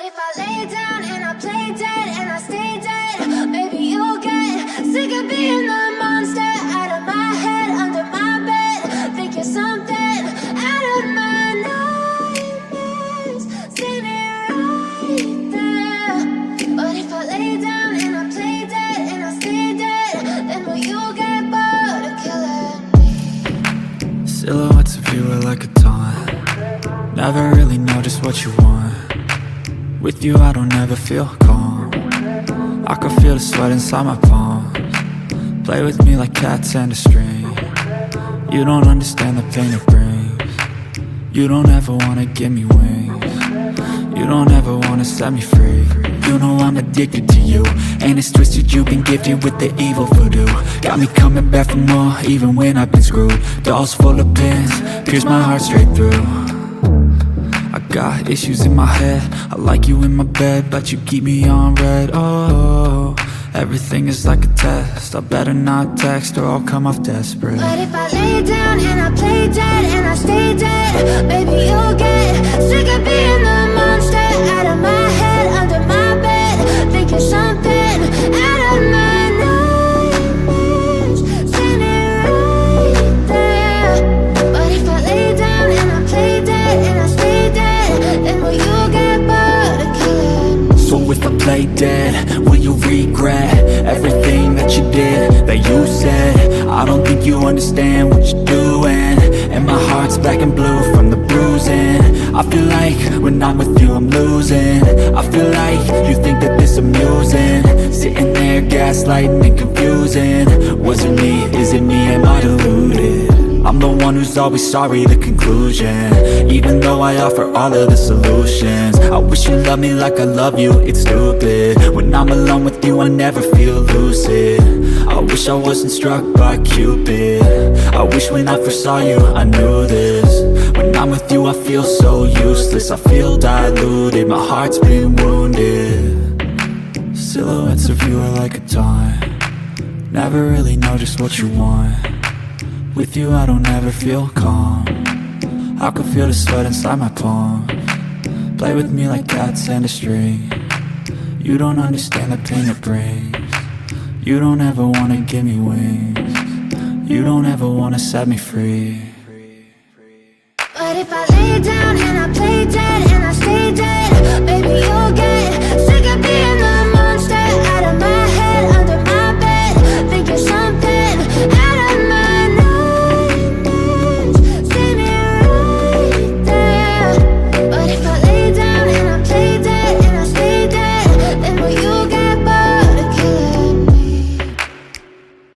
if I lay down and I play dead and I stay dead, maybe you'll get sick of being the monster out of my head, under my bed, thinking something out of my nightmares, standing right there. But if I lay down and I play dead and I stay dead, then will you get bored of killing me? Silhouettes of you are like a taunt. Never really know just what you want. With you I don't ever feel calm. I can feel the sweat inside my palms. Play with me like cats and a string. You don't understand the pain it brings. You don't ever wanna give me wings. You don't ever wanna set me free. You know I'm addicted to you, and it's twisted you've been gifted with the evil voodoo. Got me coming back for more even when I've been screwed. Dolls full of pins, pierce my heart straight through. I got issues in my head, I like you in my bed, but you keep me on red. Oh, everything is like a test, I better not text or I'll come off desperate. But if I lay down and I play dead and I stay dead, maybe you'll get sick of being the monster out of my head, under my bed, thinking something out of my nightmares, standing right there. But if I lay down and I play dead and I stay dead, then will you get bored of killing me? So if I play dead, will you regret everything that you did, that you said? I don't think you understand what you're doing, and my heart's black and blue from the bruising. I feel like when I'm with you I'm losing. I feel like you think that this amusing, sitting there gaslighting and confusing. Was it me? Is it me? Am I deluded? I'm the one who's always sorry, the conclusion. Even though I offer all of the solutions, I wish you loved me like I love you, it's stupid. When I'm alone with you I never feel lucid. I wish I wasn't struck by Cupid. I wish when I first saw you I knew this. When I'm with you I feel so useless, I feel diluted, my heart's been wounded. Silhouettes of you are like a taunt. Never really know just what you want. With you I don't ever feel calm. I can feel the sweat inside my palms. Play with me like cats and a string. You don't understand the pain it brings. You don't ever wanna give me wings. You don't ever wanna set me free. But if I lay down and I play dead